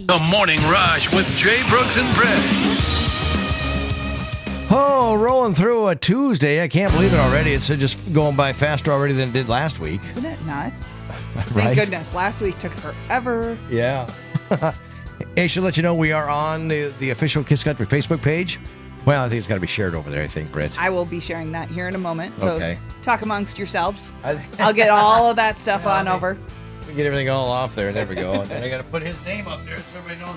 The Morning Rush with Jay Brooks and Britt. Oh, rolling through a Tuesday. I can't believe it already. It's just going by faster already than it did last week. Isn't it nuts? Right? Thank goodness. Last week took forever. Yeah. Hey, should let you know we are on the official Kiss Country Facebook page. Well, I think it's got to be shared over there, I think, Britt. I will be sharing that here in a moment. So Okay. talk amongst yourselves. I'll get all of that stuff on over. We get everything all off there. There we go. And then I got to put his name up there so everybody knows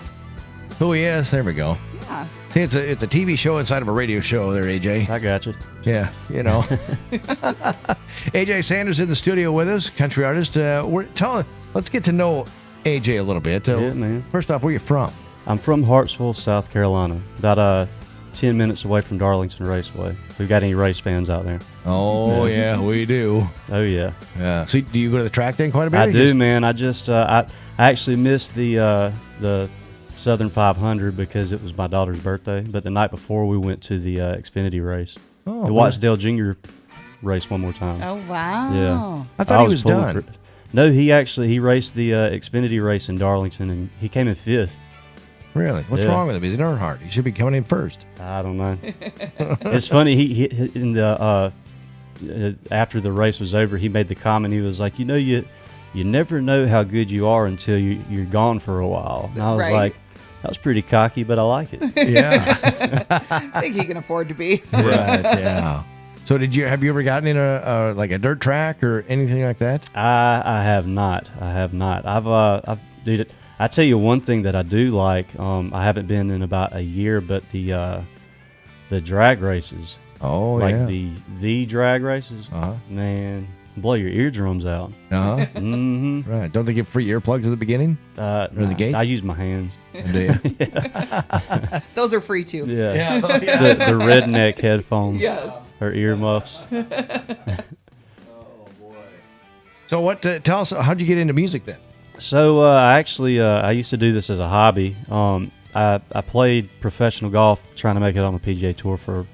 who he is. There we go. Yeah. See, it's a TV show inside of a radio show there, AJ. I got you. Yeah, you know. AJ Sanders in the studio with us, country artist. Let's get to know AJ a little bit. Yeah, man. First off, where you from? I'm from Hartsville, South Carolina. About 10 minutes away from Darlington Raceway. If we've got any race fans out there. Oh, yeah, we do. Oh, yeah. Yeah. So do you go to the track then quite a bit? I do, man. I just I actually missed the Southern 500 because it was my daughter's birthday. But the night before, we went to the Xfinity race. Oh, to watch Dale Jr. race one more time. Oh, wow. Yeah. I thought he was done. No, he raced the Xfinity race in Darlington, and he came in 5th. Really? What's wrong with him? He's an Earnhardt. He should be coming in first. I don't know. It's funny. He in the after the race was over, he made the comment. He was like, you never know how good you are until you're gone for a while. And I was like, that was pretty cocky, but I like it. Yeah. I think he can afford to be. Right. Yeah. So have you ever gotten in a dirt track or anything like that? I have not. I've dude. I tell you one thing that I do like. I haven't been in about a year, but the drag races. Oh, like yeah. the drag races. Uh-huh. Man, blow your eardrums out. Uh-huh. Mm-hmm. Right. Don't they give free earplugs at the beginning? Or the gate? I use my hands. Do you? Those are free, too. Yeah. The redneck headphones. Yes. Or earmuffs. Oh, boy. So tell us, how'd you get into music then? So I used to do this as a hobby. I played professional golf, trying to make it on the PGA Tour for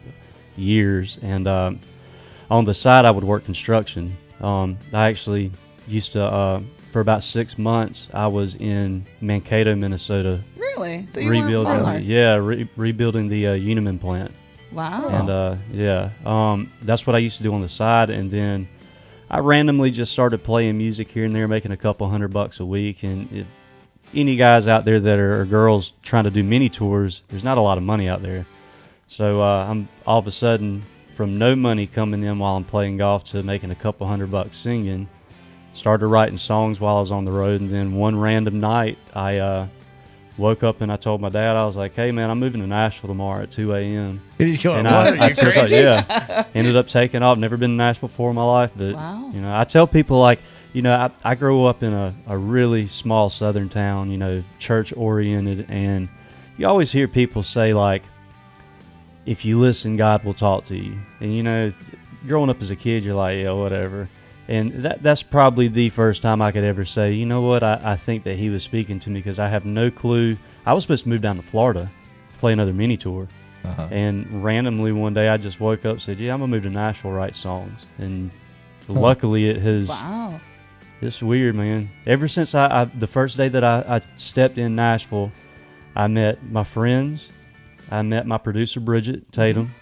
years, and on the side I would work construction. I actually used to, for about 6 months, I was in Mankato, Minnesota. Really? So you were a farmer? Rebuilding the Uniman plant. Wow. And that's what I used to do on the side, and then I randomly just started playing music here and there, making a couple $100 a week. And if any guys out there that are girls trying to do mini tours, there's not a lot of money out there. So I'm all of a sudden, from no money coming in while I'm playing golf to making a couple $100 singing, started writing songs while I was on the road. And then one random night, I woke up and I told my dad, I was like, "Hey man, I'm moving to Nashville tomorrow at 2 a.m. And he's going, And "What? Are you crazy?" Ended up taking off. Never been to Nashville before in my life, but Wow. I tell people I grew up in a really small southern town, church oriented, and you always hear people say like, if you listen, God will talk to you. And growing up as a kid, you're like, yeah, whatever. And that's probably the first time I could ever say, you know what, I think that he was speaking to me, because I have no clue. I was supposed to move down to Florida to play another mini tour. Uh-huh. And randomly one day I just woke up and said, yeah, I'm going to move to Nashville, write songs. And luckily it has, Wow. it's weird, man. Ever since the first day that I stepped in Nashville, I met my friends. I met my producer, Bridget Tatum.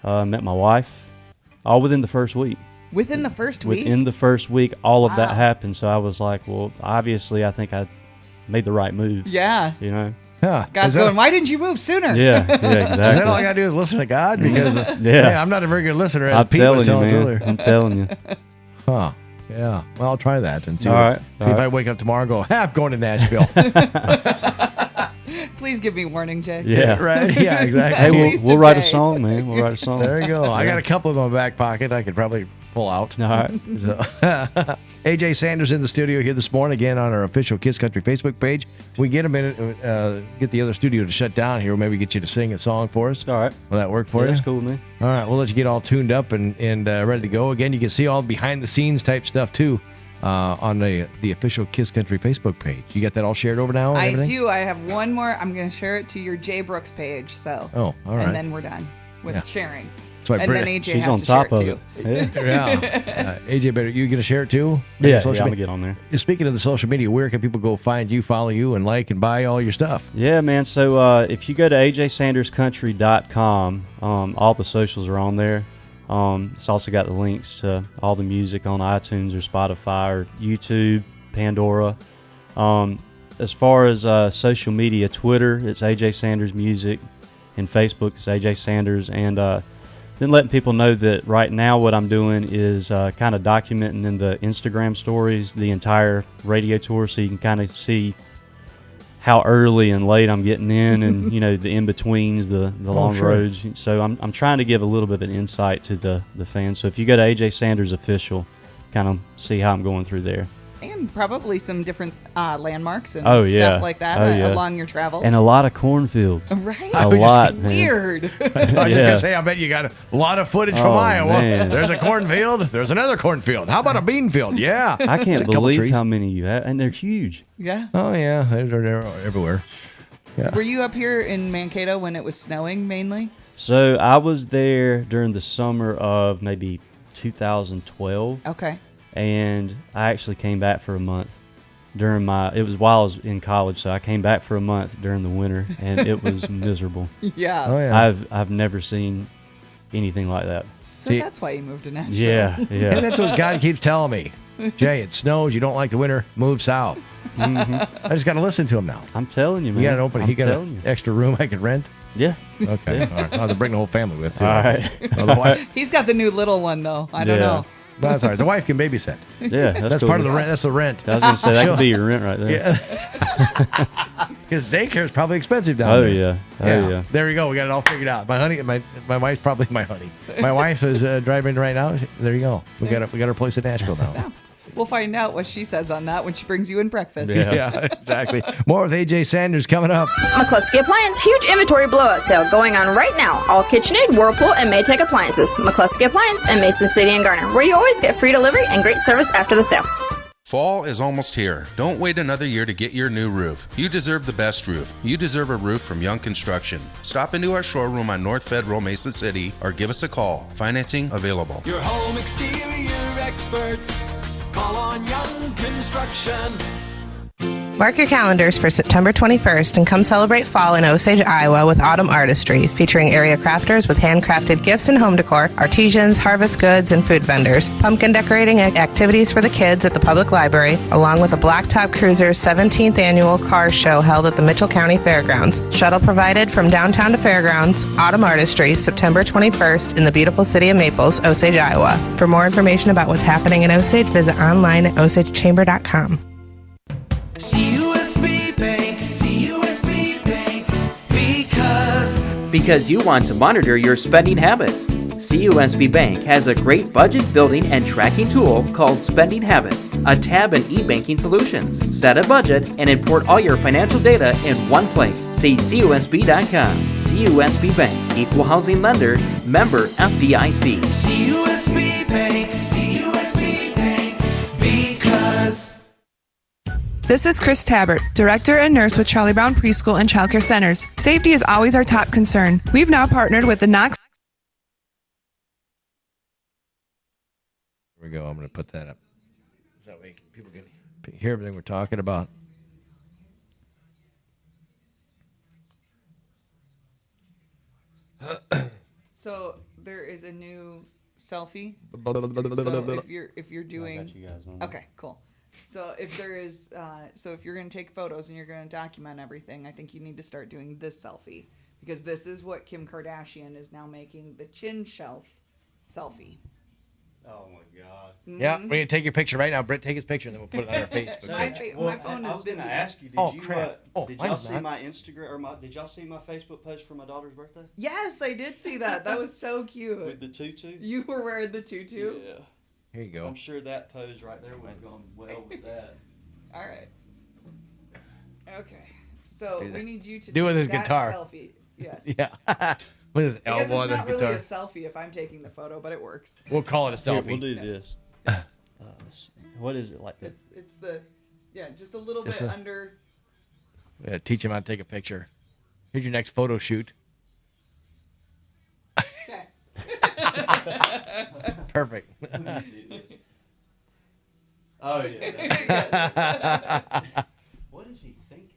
Met my wife, all within the first week. Within the first week? Within the first week, all of that Wow. happened. So I was like, well, obviously, I think I made the right move. Yeah. Huh. God's going, why didn't you move sooner? Yeah, exactly. Is that all I got to do is listen to God? Because man, I'm not a very good listener, as Pete was telling us earlier. I'm telling you. Huh. Yeah. Well, I'll try that and see, All if right. I wake up tomorrow and go, I'm going to Nashville. Please give me warning, Jay. Yeah. Right? Yeah, exactly. Hey, least we'll a write a day. song, man. We'll write a song. There you go. I got a couple of them in my back pocket I could probably pull out. All right. So, AJ Sanders in the studio here this morning, again on our official Kids Country Facebook page. We get a minute, get the other studio to shut down here. Maybe get you to sing a song for us. All right. Will that work for you? That's cool, man. All right, we'll let you get all tuned up and ready to go. Again, you can see all behind the scenes type stuff too on the official Kiss Country Facebook page. You got that all shared over now? And I everything? do. I have one more. I'm going to share it to your Jay Brooks page. So. Oh, all right. And then we're done with sharing. That's why And Britt, then AJ She's has on to top share of it it. too. Yeah, yeah. AJ, better you gonna share it too? yeah, Social I'm gonna media? get on there. Speaking of the social media, where can people go find you, follow you, and like and buy all your stuff? Yeah, man. So if you go to ajsanderscountry.com, all the socials are on there. It's also got the links to all the music on iTunes or Spotify or YouTube, Pandora. As far as social media, Twitter, it's AJ Sanders Music, and Facebook, it's AJ Sanders. And then letting people know that right now what I'm doing is kind of documenting in the Instagram stories the entire radio tour, so you can kind of see how early and late I'm getting in, and the in betweens, the long sure. roads. So I'm trying to give a little bit of an insight to the fans. So if you go to AJ Sanders Official, kind of see how I'm going through there. And probably some different landmarks and yeah. stuff like that Yeah. along your travels. And a lot of cornfields. Right? A lot, man. Weird. I was just gonna say, I bet you got a lot of footage from Oh, Iowa. man. There's a cornfield. There's another cornfield. How about a bean field? Yeah. I can't A couple believe trees. how many you have, and they're huge. Yeah. Oh yeah, they're everywhere. Were you up here in Mankato when it was snowing mainly? So I was there during the summer of maybe 2012, Okay. and I actually came back for a month during it was while I was in college, so I came back for a month during the winter, and it was miserable. Yeah. Oh yeah. I've never seen anything like that. So See- that's why you moved to Nashville. Yeah, And yeah. that's what God keeps telling me. Jay, it snows. You don't like the winter. Move south. I just got to listen to him now. I'm telling you, man. You got an open. I'm He got telling an you. extra room I could rent. Yeah. Okay. All right. I'll have to bring the whole family with too. All right. Otherwise, He's got the new little one though. I don't Yeah. know. that's all right. The wife can babysit. Yeah, That's cool. part of the rent. That's the rent. I was gonna say that could be your rent right there. Yeah. Because daycare is probably expensive down Oh there. yeah. Oh yeah. There we go. We got it all figured out. My honey, my wife's probably my honey. My wife is driving right now. There you go. We got her place in Nashville now. We'll find out what she says on that when she brings you in breakfast. Yeah. Yeah, exactly. More with AJ Sanders coming up. McCluskey Appliance huge inventory blowout sale going on right now. All KitchenAid, Whirlpool, and Maytag appliances. McCluskey Appliance in Mason City and Garner, where you always get free delivery and great service after the sale. Fall is almost here. Don't wait another year to get your new roof. You deserve the best roof. You deserve a roof from Young Construction. Stop into our showroom on North Federal, Mason City, or give us a call. Financing available. Your home exterior experts. Call on Young Construction. Mark your calendars for September 21st and come celebrate fall in Osage, Iowa with Autumn Artistry, featuring area crafters with handcrafted gifts and home decor, artisans, harvest goods, and food vendors, pumpkin decorating and activities for the kids at the public library, along with a Blacktop Cruiser's 17th annual car show held at the Mitchell County Fairgrounds. Shuttle provided from downtown to Fairgrounds. Autumn Artistry, September 21st in the beautiful city of Maples, Osage, Iowa. For more information about what's happening in Osage, visit online at osagechamber.com. CUSB Bank, CUSB Bank, because you want to monitor your spending habits. CUSB Bank has a great budget building and tracking tool called Spending Habits, a tab in e-banking solutions. Set a budget and import all your financial data in one place. See CUSB.com. CUSB Bank, Equal Housing Lender, member FDIC. CUSB Bank, CUSB Bank, because... This is Chris Tabbert, Director and Nurse with Charlie Brown Preschool and Child Care Centers. Safety is always our top concern. We've now partnered with the Knox. Here we go. I'm going to put that up. So that way people can hear everything we're talking about. So there is a new selfie. So if you're I doing got you guys on. okay, cool. So if there is so if you're gonna take photos and you're gonna document everything, I think you need to start doing this selfie because this is what Kim Kardashian is now making the chin shelf selfie. Oh my god. Yeah, we're going to take your picture right now. Britt, take his picture and then we'll put it on our Facebook. My phone is busy. you, Oh, crap. did mine's y'all see not. my Instagram or did y'all see my Facebook post for my daughter's birthday? Yes, I did see that. That was so With cute. the tutu? You were wearing the tutu. Yeah. Here you go. I'm sure that pose right there would have gone well with that. All right. Okay. So Do that. we need you to Do it with take his that guitar. selfie. Yes. Yeah. With his Because elbow on it's the not really guitar. a selfie if I'm taking the photo, but it works. We'll call it a Here, selfie. we'll do this. What is it like? It's the just a little It's bit a- under. Yeah, teach him how to take a picture. Here's your next photo shoot. Okay. Perfect. Oh yeah. What is he thinking?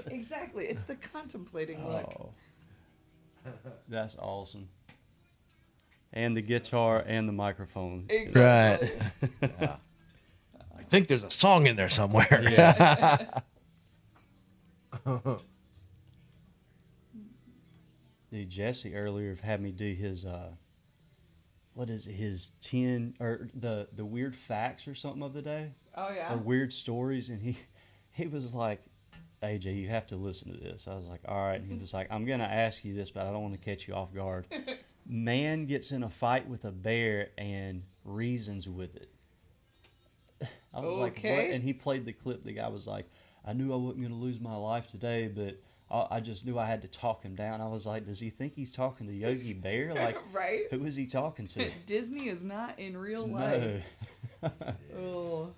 Exactly. It's the contemplating look. That's awesome. And the guitar and the microphone. Exactly. Right. Yeah. I think there's a song in there somewhere. Yeah. Dude, Jesse earlier had me do his what is it, his 10 or the weird facts or something of the day. Oh yeah. Or weird stories, and he was like, AJ, you have to listen to this. I was like, all right. And he was like, I'm gonna ask you this, but I don't want to catch you off guard. Man gets in a fight with a bear and reasons with it. I was like, what? And he played the clip. The guy was like, I knew I wasn't gonna lose my life today, but I just knew I had to talk him down. I was like, does he think he's talking to Yogi Bear? Like, right? Who is he talking to? Disney is not in real life. No. Oh.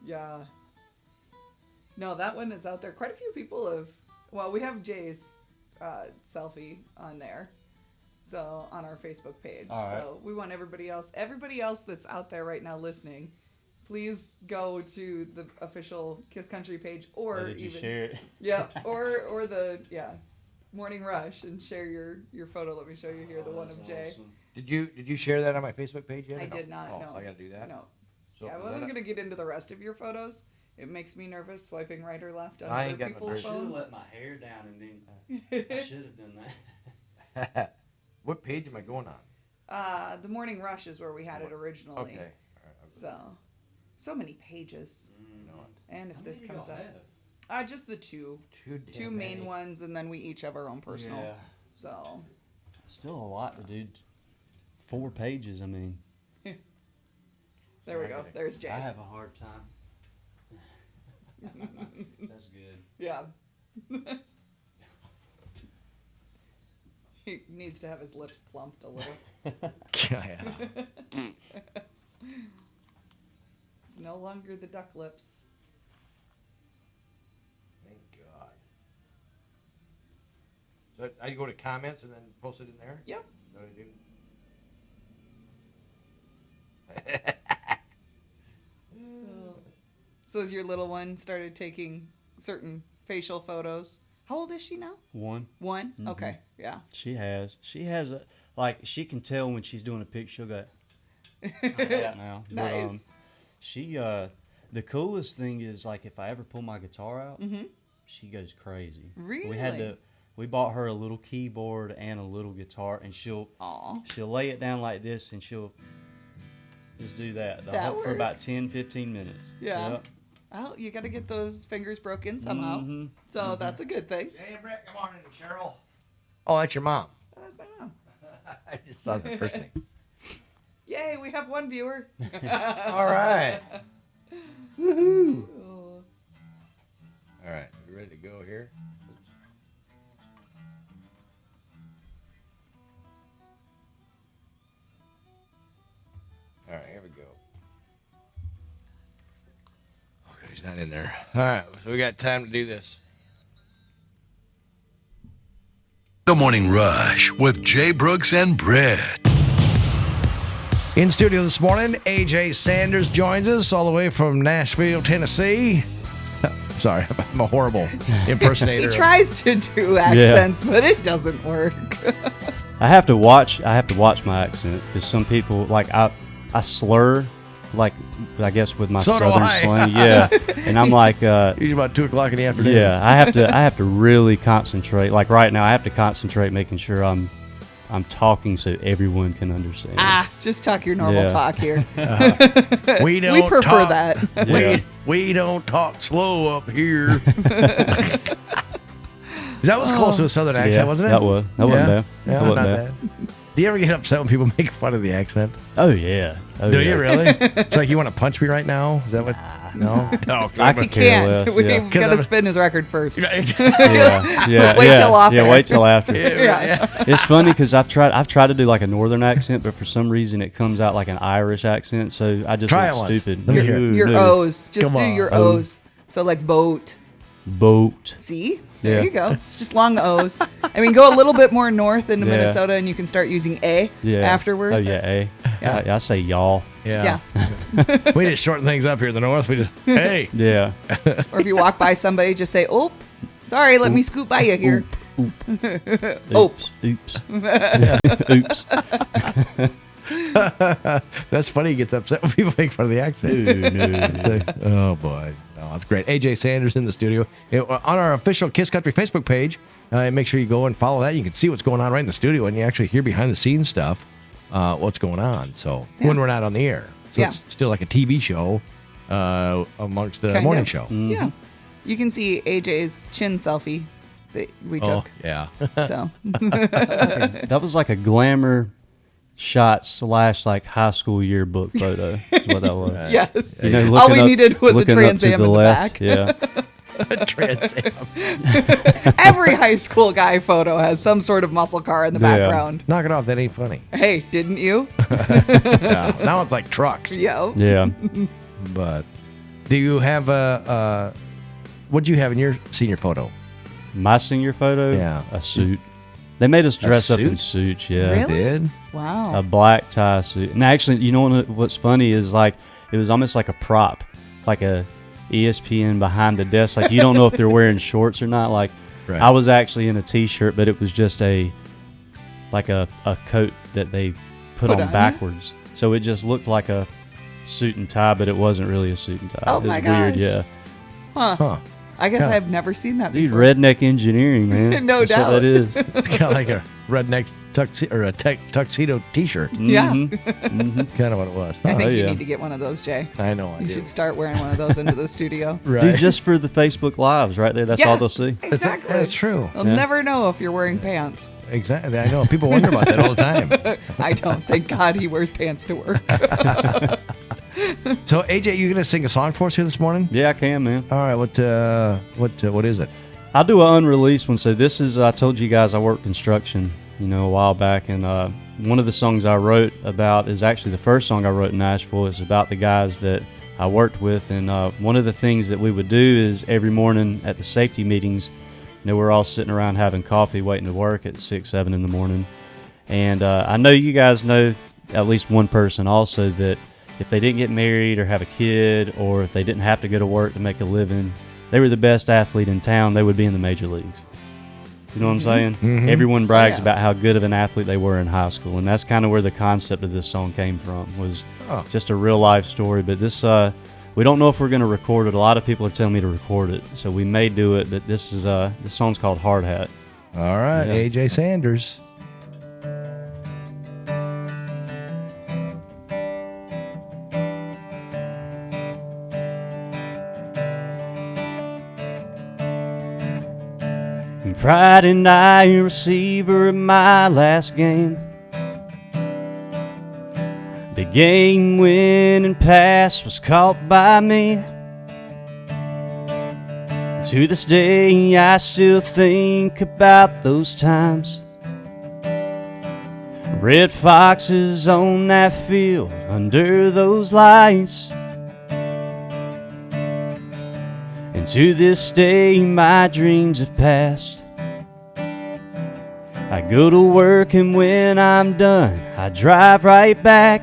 Yeah. No, that one is out there. Quite a few people have. Well, we have Jay's selfie on there, so on our Facebook page. All right. So we want everybody else that's out there right now listening, please go to the official Kiss Country page, or did you even share it? Yeah, or the Morning Rush and share your photo. Let me show you here the one of Jay. Awesome. Did you share that on my Facebook page yet? I did not. Oh, No, so I got to do that. No. So I wasn't gonna get into the rest of your photos. It makes me nervous swiping right or left on I other ain't got no people's nerves. I should have phones. let my hair down and then I should have done that. What page am I going on? The Morning Rush is where we had it originally. Okay. All right, So many pages. And if this comes up, just the two Too main many. ones, and then we each have our own personal. Yeah. So Still a lot to do. 4 pages. I mean, there we go. There's Jay's. I have a hard time. That's good. Yeah. He needs to have his lips plumped a little. Yeah. It's no longer the duck lips. Thank God. So I go to comments and then post it in there? Yep. Is that what I do? So has your little one started taking certain facial photos? How old is she now? 1. 1? Mhm. Okay, yeah. She has a, like, she can tell when she's doing a picture. She'll go like that now. Nice. But, she the coolest thing is, like, if I ever pull my guitar out, she goes crazy. Really? We bought her a little keyboard and a little guitar, and she'll lay it down like this, and she'll just do that, for about works. 10-15 minutes. Yeah. Yep. Well, you got to get those fingers broken somehow. So that's a good thing. Hey, Britt, come on in, Cheryl. Oh, that's your mom. Oh, that's my mom. I just saw the first name. Yay, we have one viewer. All right. Woohoo. Oh. All right, you ready to go here? All right, here we go. Okay, he's not in there. All right, so we got time to do this. The Morning Rush with Jay Brooks and Britt. In studio this morning, AJ Sanders joins us all the way from Nashville, Tennessee. Sorry, I'm a horrible impersonator. He tries to do accents, but it doesn't work. I have to watch my accent, because some people, like, I slur, like, I guess with my So do southern I. slang, yeah. And I'm like, Usually about 2:00 in the afternoon. yeah, I have to really concentrate. Like right now, I have to concentrate making sure I'm talking so everyone can understand. Just talk your normal talk here. We don't. We prefer talk, that. Yeah. We don't talk slow up here. That was close to a southern accent, wasn't it? That wasn't bad. Yeah, That not wasn't bad. bad. Do you ever get upset when people make fun of the accent? Oh yeah. Do you really? It's like you want to punch me right now? Is that what? No. Okay. I He could care can't. less. We've Yeah. got to spin his record first. Yeah. Wait till off Yeah, air. wait till after. Yeah. It's funny because I've tried to do like a northern accent, but for some reason it comes out like an Irish accent. So I just Try look it once. stupid. Let me hear it. Your No. O's. Just Come do on. your O's. So like boat. Boat. See? There Yeah. you go. It's just long O's. I mean, go a little bit more north into Yeah. Minnesota and you can start using A afterwards. Oh, yeah, A. Yeah. I say y'all. Yeah. We just shorten things up here in the north. We just, hey. Yeah. Or if you walk by somebody, just say, "Oop, sorry, let me scoot by you here." Oop. Oops. Oops. That's funny. He gets upset when people make fun of the accent. No. Oh, boy. No, that's great. AJ Sanders in the studio. On our official Kiss Country Facebook page, make sure you go and follow that. You can see what's going on right in the studio, and you actually hear behind the scenes stuff, what's going on. So when we're not on the air. So it's still like a TV show amongst the morning show. Mm-hmm. Yeah. You can see AJ's chin selfie that we took. Oh, yeah. So That was like a glamour shot / like high school yearbook photo. Is what that was. yes. You know, All we looking up- needed was a looking up Trans to Am in the left. back. Yeah. Trans Am. Every high school guy photo has some sort of muscle car in the Yeah. background. Knock it off. That ain't funny. Hey, didn't you? Yeah. Now it's like trucks. Yo. Yeah. But do you have what do you have in your senior photo? My senior photo? Yeah. A suit. They made us dress up in suit? suits, yeah. Really? Did? Wow. A black tie suit. And actually, you know what's funny is like it was almost like a prop, like a ESPN behind the desk. Like you don't know if they're wearing shorts or not. Like Right. I was actually in a t-shirt, but it was just a coat that they put on on you? backwards. So it just looked like a suit and tie, but it wasn't really a suit and tie. Oh it was my weird, gosh. yeah. Huh. I guess Yeah. I've never seen that Dude, before. redneck engineering, man. No That's doubt. what that is. It's kind of like a redneck tuxedo T-shirt. Yeah. That's kind of what it was. I think you yeah. need to get one of those, Jay. I know. I You do. should start wearing one of those into the studio. Right. Dude, just for the Facebook Lives right there. That's Yeah. all they'll see. Exactly. That's true. They'll Yeah. never know if you're wearing pants. Exactly. I know. People wonder about that all the time. I don't. Thank God he wears pants to work. So, AJ, you gonna sing a song for us here this morning? Yeah, I can, man. All right. What is it? I'll do an unreleased one. So this is, I told you guys I worked construction, a while back. And one of the songs I wrote about is actually the first song I wrote in Nashville. It's about the guys that I worked with. And one of the things that we would do is every morning at the safety meetings, we're all sitting around having coffee, waiting to work at 6, 7 in the morning. And I know you guys know at least one person also that if they didn't get married or have a kid, or if they didn't have to go to work to make a living, they were the best athlete in town, they would be in the major leagues. You know what I'm saying? Mm-hmm. Everyone brags Yeah. about how good of an athlete they were in high school, and that's kind of where the concept of this song came from, was just a real life story. But this, we don't know if we're going to record it. A lot of people are telling me to record it, so we may do it, but this song's called Hard Hat. All right, Yeah. AJ Sanders. And Friday night, receiver of my last game. The game-winning pass was caught by me. To this day, I still think about those times. Red Foxes on that field under those lights. And to this day, my dreams have passed. I go to work, and when I'm done, I drive right back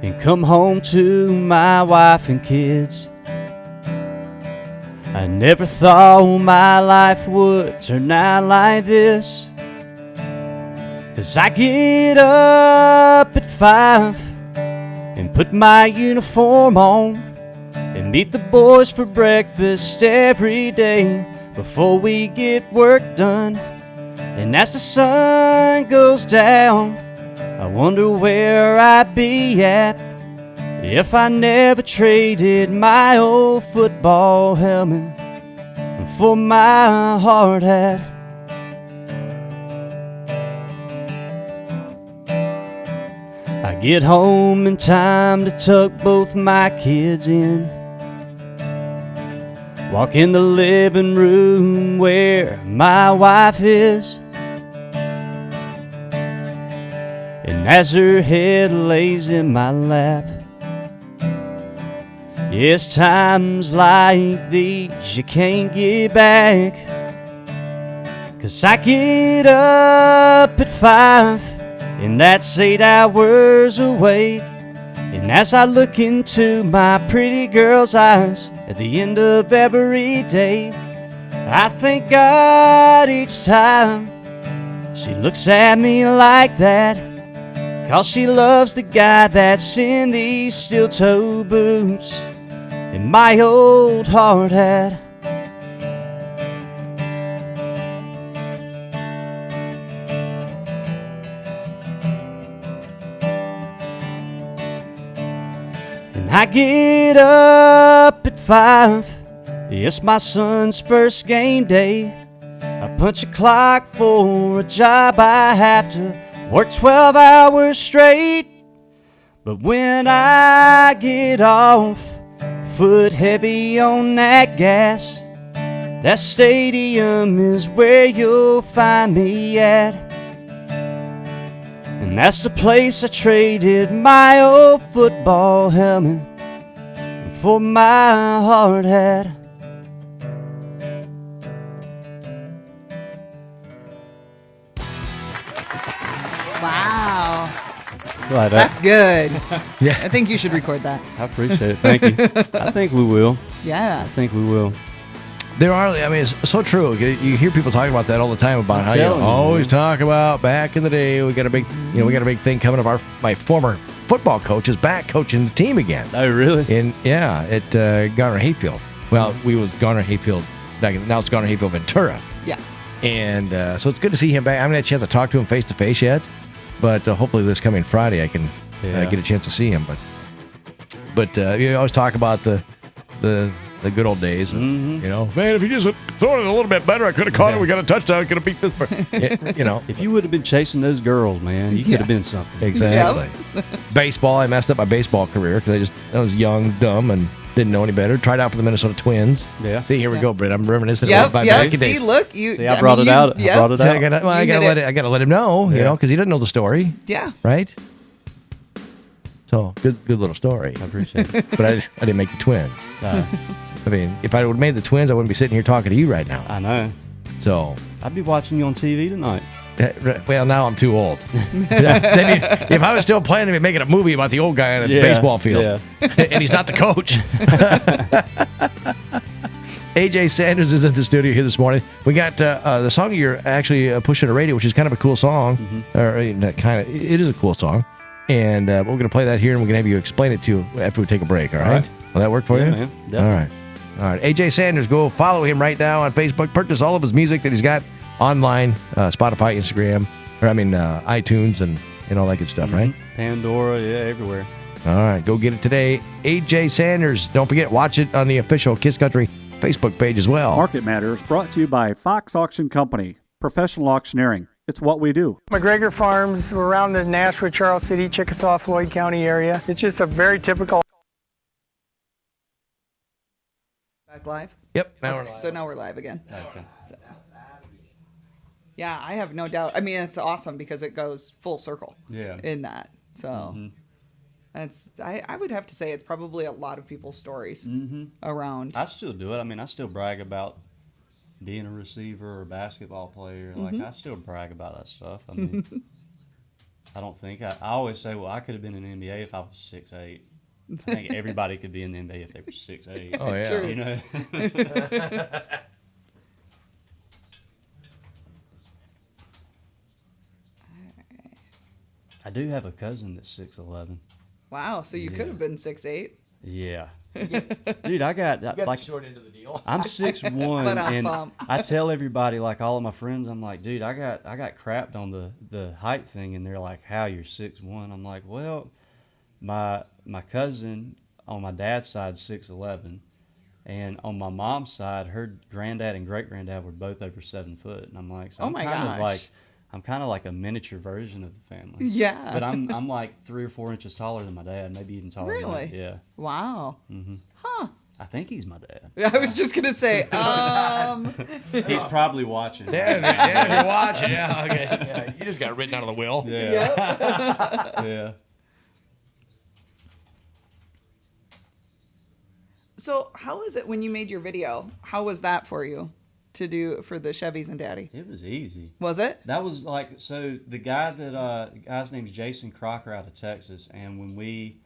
and come home to my wife and kids. I never thought my life would turn out like this, 'cause I get up at 5 and put my uniform on and meet the boys for breakfast every day before we get work done. And as the sun goes down, I wonder where I'd be at if I never traded my old football helmet for my hard hat. I get home in time to tuck both my kids in, walk in the living room where my wife is, and as her head lays in my lap, Yes, times like these you can't get back. 'Cause I get up at 5, and that's 8 hours away. And as I look into my pretty girl's eyes at the end of every day, I thank God each time she looks at me like that. 'Cause she loves the guy that's in these steel-toe boots and my old hard hat. And I get up at 5. It's my son's first game day. I punch a clock for a job I have to work 12 hours straight. But when I get off, foot heavy on that gas, that stadium is where you'll find me at. And that's the place I traded my old football helmet for my hard hat. Wow. Like that. That's good. Yeah. I think you should record that. I appreciate it. Thank you. I think we will. Yeah. I think we will. There are, I mean, it's so true. You hear people talking about that all the time about how you telling you, always man. talk about back in the day. We got a big, we got a big thing coming of my former football coach is back coaching the team again. Oh, really? At Garner Hayfield. Well, we was Garner Hayfield back in, now it's Garner Hayfield Ventura. Yeah. And so it's good to see him back. I haven't had a chance to talk to him face to face yet, but hopefully this coming Friday I can get a chance to see him. But you always talk about the good old days. And, man, if you just thrown it a little bit better, I could have caught it. We got a touchdown. Could have beat this. If you would have been chasing those girls, man, you could have been something. Exactly. Baseball, I messed up my baseball career because I was young, dumb, and didn't know any better. Tried out for the Minnesota Twins. Yeah. See, here we go, Britt. I'm reminiscing Yep. about Yep. back in See, days. look, you. See, I brought it out. Yep. I brought it See, out. I gotta let him know, because he doesn't know the story, Yeah. right? So good little story. I appreciate it. But I didn't make the Twins. I mean, if I would have made the Twins, I wouldn't be sitting here talking to you right now. I know. So, I'd be watching you on TV tonight. well, now I'm too old. If I was still playing, they'd be making a movie about the old guy on the baseball field, and he's not the coach. AJ Sanders is in the studio here this morning. We got the song you're actually pushing the radio, which is kind of a cool song. It is a cool song. And we're going to play that here, and we're going to have you explain it to you after we take a break, all right? Will that work for you? Man, definitely. All right. AJ Sanders, go follow him right now on Facebook. Purchase all of his music that he's got online, Spotify, Instagram, iTunes, and all that good stuff, right? Pandora, everywhere. All right, go get it today. AJ Sanders. Don't forget, watch it on the official Kiss Country Facebook page as well. Market Matters brought to you by Fox Auction Company, professional auctioneering. It's what we do. McGregor Farms, we're around the Nashua, Charles City, Chickasaw, Floyd County area. It's just a very typical. Back live? Yep. Now we're live. So now we're live again. Okay. Yeah, I have no doubt. I mean, it's awesome because it goes full circle. Yeah. In that, so that's I would have to say it's probably a lot of people's stories around. I still do it. I mean, I still brag about being a receiver or a basketball player. Like, I still brag about that stuff. I mean, I don't think I always say, well, I could have been in the NBA if I was 6'8". I think everybody could be in the NBA if they were 6'8". Oh yeah. True. You know. I do have a cousin that's 6'11". Wow, so you could have been 6'8". Yeah. Dude, I got like short end of the deal. I'm 6'1", and I tell everybody, like all of my friends, I'm like, dude, I got crapped on the height thing, and they're like, how, you're 6'1"? I'm like, well, my cousin on my dad's side 6'11", and on my mom's side, her granddad and great granddad were both over 7 foot, and I'm like, so I'm kind of like a miniature version of the family. Yeah. But I'm like 3 or 4 inches taller than my dad, maybe even taller. Really? Than yeah. Wow. Huh. I think he's my dad. I was just gonna say, He's probably watching. Yeah, if you're watching, yeah, okay. Yeah, you just got written out of the will. Yeah. Yeah. So how was it when you made your video? How was that for you to do for the Chevys and Daddy? It was easy. Was it? That was like, so the guy's name's Jason Crocker out of Texas, and when we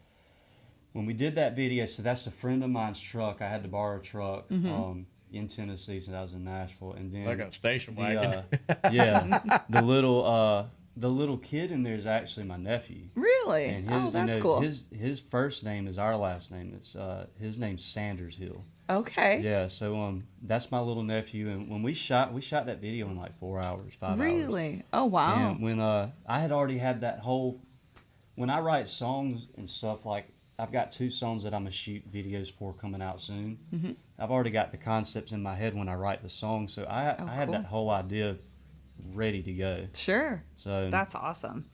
did that video, so that's a friend of mine's truck. I had to borrow a truck in Tennessee since I was in Nashville, and then Like a station wagon. The little kid in there is actually my nephew. Really? And That's cool. His first name is our last name. It's his name's Sanders Hill. Okay. Yeah, so that's my little nephew, and when we shot that video in like 4 hours, 5 hours. Really? Oh wow. And when I had already had that whole, when I write songs and stuff, like I've got 2 songs that I'm gonna shoot videos for coming out soon. Mm-hmm. I've already got the concepts in my head when I write the song, so I had cool. that whole idea ready to go. Sure. So that's awesome.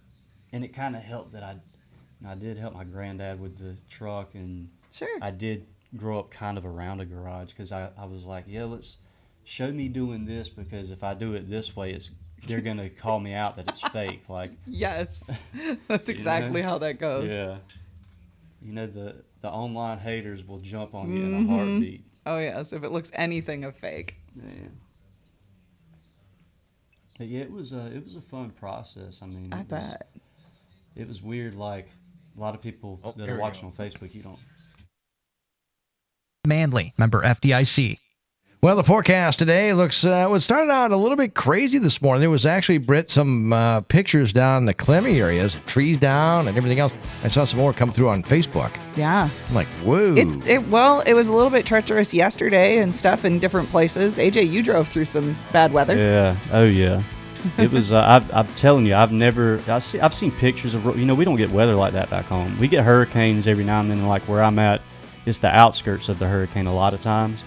And it kind of helped that I did help my granddad with the truck, and sure, I did grow up kind of around a garage because I was like, yeah, let's show me doing this, because if I do it this way, they're gonna call me out that it's fake. Like, yes, that's exactly how that goes. Yeah, the online haters will jump on you in a heartbeat. Oh yes, if it looks anything of fake. Yeah. But yeah, it was a fun process. I mean, I bet. It was weird. Like a lot of people that are watching on Facebook, you don't. Manly, member FDIC. Well, the forecast today looks, it started out a little bit crazy this morning. There was actually, Britt, some pictures down in the Clemmy areas, trees down and everything else. I saw some more come through on Facebook. Yeah. I'm like, whoa. It was a little bit treacherous yesterday and stuff in different places. AJ, you drove through some bad weather. Yeah. Oh, yeah. It was, I'm telling you, I've seen pictures of, we don't get weather like that back home. We get hurricanes every now and then, like where I'm at. It's the outskirts of the hurricane a lot of times.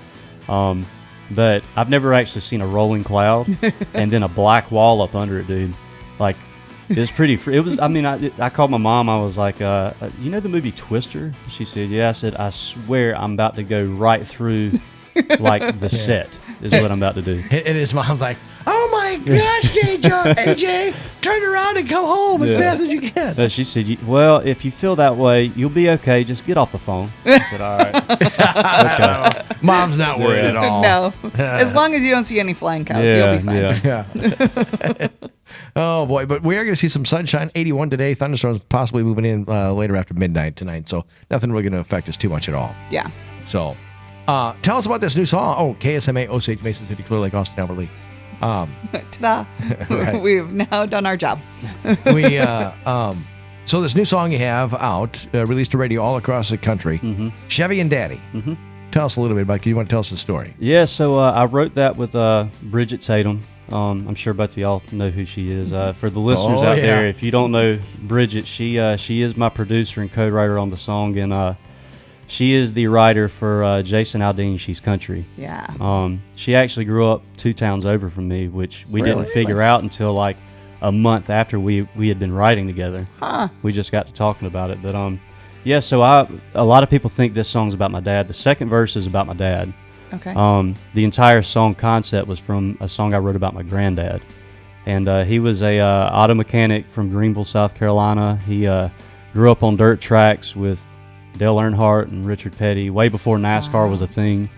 But I've never actually seen a rolling cloud and then a black wall up under it, dude. Like, it was pretty, I called my mom. I was like, you know the movie Twister? She said, yeah. I said, I swear I'm about to go right through, like, the set is what I'm about to do. And his mom's like, oh my gosh, AJ, turn around and come home as fast as you can. But she said, well, if you feel that way, you'll be okay. Just get off the phone. I said, all right. Okay. Mom's not worried at all. No. As long as you don't see any flying cows, you'll be fine. Yeah. Oh, boy. But we are going to see some sunshine. 81 today. Thunderstorms possibly moving in later after midnight tonight. So nothing really going to affect us too much at all. Yeah. So tell us about this new song. Oh, KSMA, Osage, Mason City, Clear Lake, Austin, Everly. Ta-da. Right. We've now done our job. So this new song you have out, released to radio all across the country, Chevy and Daddy. Mm-hmm. Tell us a little bit about it. You want to tell us the story? Yeah, so I wrote that with Bridget Tatum. I'm sure both of y'all know who she is. For the listeners out there, if you don't know Bridget, she is my producer and co-writer on the song, and she is the writer for Jason Aldean, She's Country. Yeah. She actually grew up 2 towns over from me, which we didn't figure out until like a month after we had been writing together. Huh. We just got to talking about it. But yeah, so a lot of people think this song's about my dad. The second verse is about my dad. Okay. The entire song concept was from a song I wrote about my granddad. And he was a auto mechanic from Greenville, South Carolina. He grew up on dirt tracks with Dale Earnhardt and Richard Petty way before NASCAR was a thing.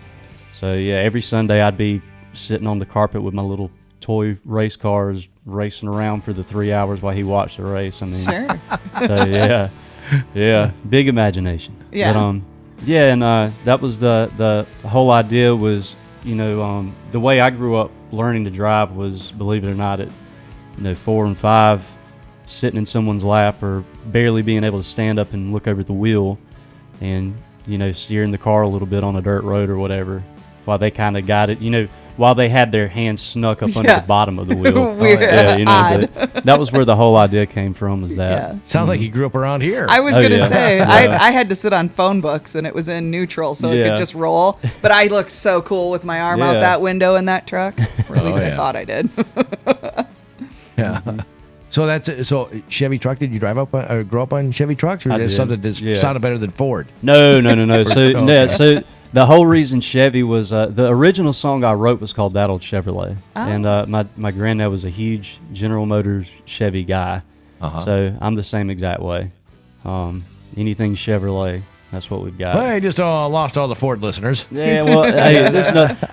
So yeah, every Sunday I'd be sitting on the carpet with my little toy race cars racing around for the 3 hours while he watched the race. I mean, sure. So yeah, big imagination. Yeah. But, yeah, and that was the whole idea was, the way I grew up learning to drive was, believe it or not, at 4 and 5, sitting in someone's lap or barely being able to stand up and look over the wheel and, steering the car a little bit on a dirt road or whatever while they kind of got it, while they had their hands snuck up under the bottom of the wheel. Weird. That was where the whole idea came from, was that. Yeah. Sounds like you grew up around here. I was going to say, I had to sit on phone books, and it was in neutral, so it could just roll. But I looked so cool with my arm out that window in that truck. Or at least I thought I did. Yeah. So that's it. So Chevy truck, did you drive up or grow up on Chevy trucks, or is it something that sounded better than Ford? No. So the whole reason Chevy was the original song I wrote was called That Old Chevrolet, and my granddad was a huge General Motors Chevy guy, so I'm the same exact way. Anything Chevrolet. That's what we've got. Well, I just lost all the Ford listeners. Yeah, well, hey,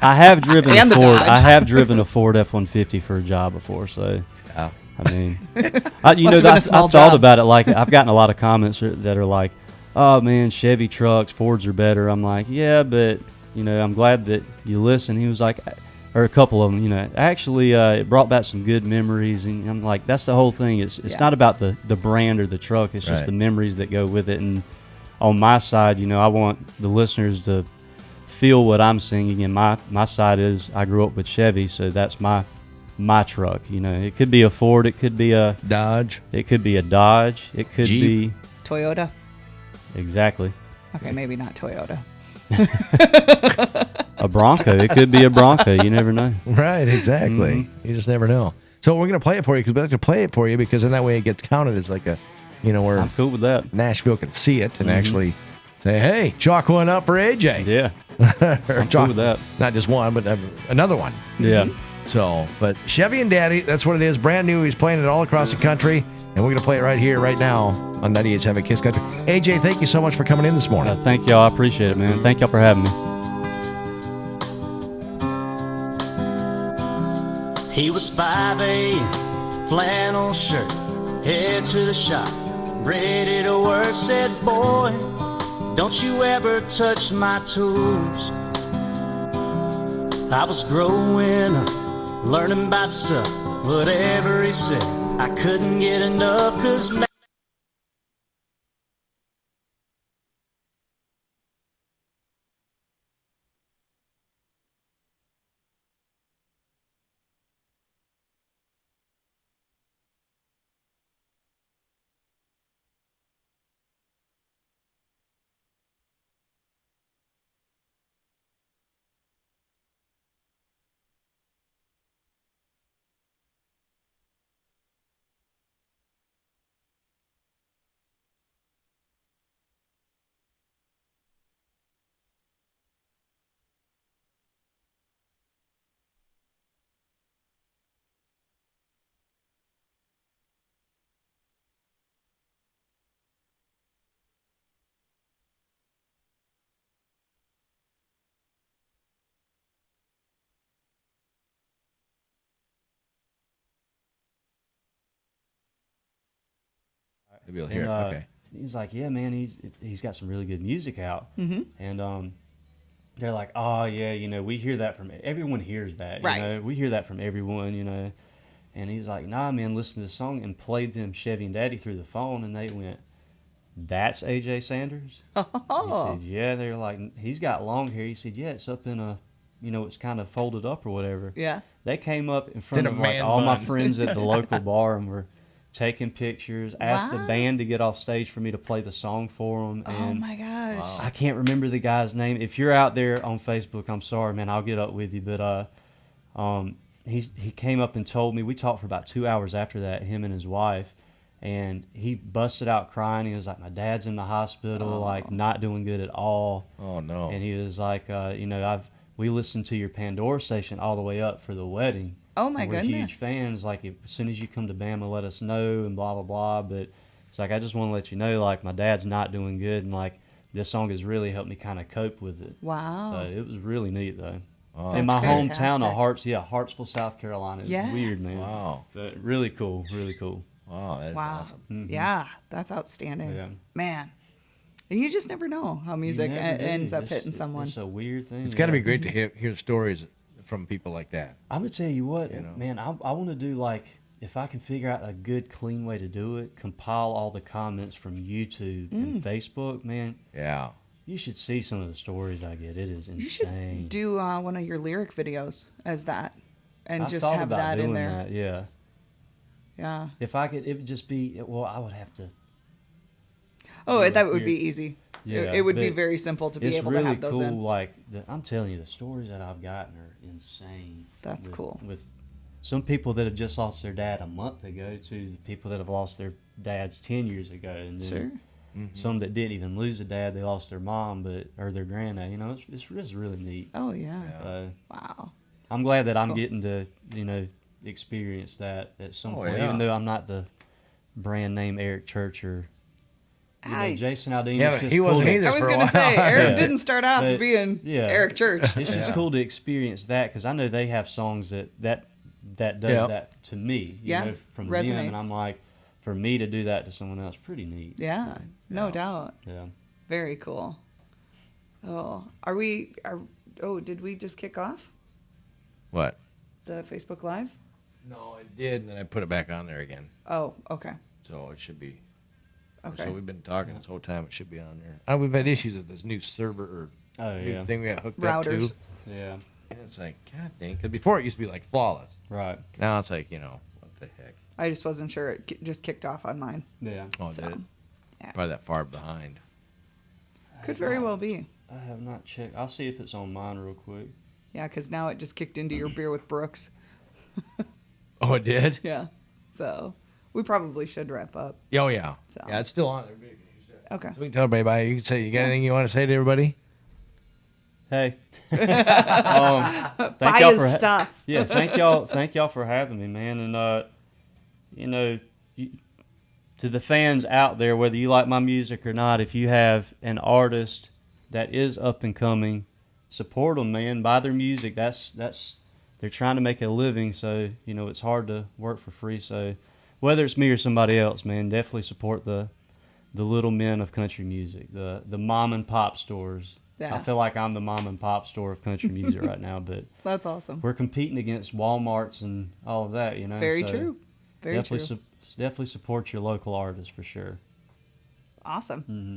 I have driven And a the Ford. Dodge. I have driven a Ford F-150 for a job before, so Yeah. I mean, Must have been a I've small thought job. about it. Like, I've gotten a lot of comments that are like, "Oh man, Chevy trucks, Fords are better." I'm like, "Yeah, but I'm glad that you listen." He was like, or a couple of them, actually, it brought back some good memories, and I'm like, that's the whole thing. It's not about the brand or the truck. It's just Right. the memories that go with it. And on my side, I want the listeners to feel what I'm singing, and my side is I grew up with Chevy, so that's my truck. It could be a Ford, it could be a Dodge. it could be a Dodge, it could Jeep. be Toyota. exactly Okay, maybe not Toyota. a Bronco. It could be a Bronco. You never know. Right, exactly. You just never know. So we're going to play it for you because we like to play it for you because then that way it gets counted as like a, where I'm cool with that. Nashville can see it and actually say, hey, chalk one up for AJ. Yeah, or I'm cool with that. Not just one, but another one. Yeah. So, but Chevy and Daddy, that's what it is. Brand new. He's playing it all across the country. And we're going to play it right here, right now on 98.7 Kiss Country. AJ, thank you so much for coming in this morning. Thank y'all. I appreciate it, man. Thank y'all for having me. He was 5'8", flannel shirt, head to the shop, ready to work. Said, boy, don't you ever touch my tools. I was growing up, learning about stuff, whatever he said, I couldn't get enough, 'cause Maybe you'll hear And, it. Okay. He's like, yeah, man, he's got some really good music out. And they're like, oh yeah, we hear that from everyone. Hears that, Right. We hear that from everyone. And he's like, nah, man, listen to the song, and played them Chevy and Daddy through the phone, and they went, that's AJ Sanders. Oh. He said, yeah. They're like, he's got long hair. He said, yeah, it's up in a, it's kind of folded up or whatever. Yeah. They came up in front in a of like man all my bun. friends at the local bar and were taking pictures. Asked the Wow. band to get off stage for me to play the song for them. Oh And my gosh. I can't remember the guy's name. If you're out there on Facebook, I'm sorry, man. I'll get up with you. But he came up and told me. We talked for about 2 hours after that, him and his wife. And he busted out crying. He was like, my dad's in the hospital, like not doing good at all. Oh, no. And he was like, we listened to your Pandora station all the way up for the wedding. Oh, my And we're goodness. huge fans. Like, as soon as you come to Bama, let us know and blah, blah, blah. But it's like, I just want to let you know, like, my dad's not doing good. And, like, this song has really helped me kind of cope with it. Wow. So it was really neat, though. Oh, In my That's hometown of fantastic. Hartsville, South Carolina. It's Yeah. weird, man. Wow. But really cool, really cool. Wow. That's Wow. awesome. Yeah, that's outstanding. Yeah. Man. You just never know how music You never do. ends up It's- hitting someone. It's a weird thing. It's got to yeah. be great to hear stories from people like that. I'm gonna tell you what, know. man. I want to do, like, if I can figure out a good, clean way to do it, compile all the comments from YouTube and Facebook, man. Yeah. You should see some of the stories I get. It is You should insane. do one of your lyric videos as that, and I've just thought have about that in doing there. that, yeah. Yeah. If I could, it would just be. Well, I would have to. Oh, Yeah, that would be weird. easy. Yeah, It would be but very simple to be it's able really to have those cool. in. Like, I'm telling you, the stories that I've gotten are insane. That's cool. With some people that have just lost their dad a month ago to the people that have lost their dads 10 years ago, and then Sure. some that didn't even lose a dad, they lost their mom, or their granddad. It's really neat. Oh yeah. Wow. Wow. I'm glad that I'm Cool. getting to experience that at some Oh, point, yeah. even though I'm not the brand name Eric Church or Jason Aldean. Yeah, but he wasn't either. I was for a going to while. say, Eric Yeah. didn't start off But, being Eric Church. It's just cool to experience that because I know they have songs that does that to me. You know, from them, and resonates. I'm like, for me to do that to someone else, pretty neat. Yeah, no doubt. Yeah. Very cool. Oh, did we just kick off What? the Facebook Live? No, it did, and then I put it back on there again. Oh, okay. So it should be. Okay. So we've been talking this whole time. It should be on there. We've had issues with this new server or new thing we got hooked up to. Routers. Yeah. And it's like, God dang. Because before it used to be like flawless. Right. Now it's like, what the heck? I just wasn't sure. It just kicked off on mine. Yeah. Oh, did it? Yeah. Probably that far behind. Could very well be. I have not checked. I'll see if it's on mine real quick. Yeah, because now it just kicked into your beer with Brooks. Oh, it did? Yeah. So we probably should wrap up. Oh, yeah. So. Yeah, it's still on. Okay. So we can tell everybody about it. You can say, you got anything you want to say to everybody? Hey. Buy his stuff. Yeah, thank y'all for having me, man. And to the fans out there, whether you like my music or not, if you have an artist that is up and coming, support them, man. Buy their music. That's they're trying to make a living, so it's hard to work for free. So whether it's me or somebody else, man, definitely support the little men of country music, the mom and pop stores. Yeah. I feel like I'm the mom and pop store of country music right now, but That's awesome. we're competing against Walmarts and all of that, Very so true. Very true. definitely support your local artists for sure. Awesome. Mm-hmm.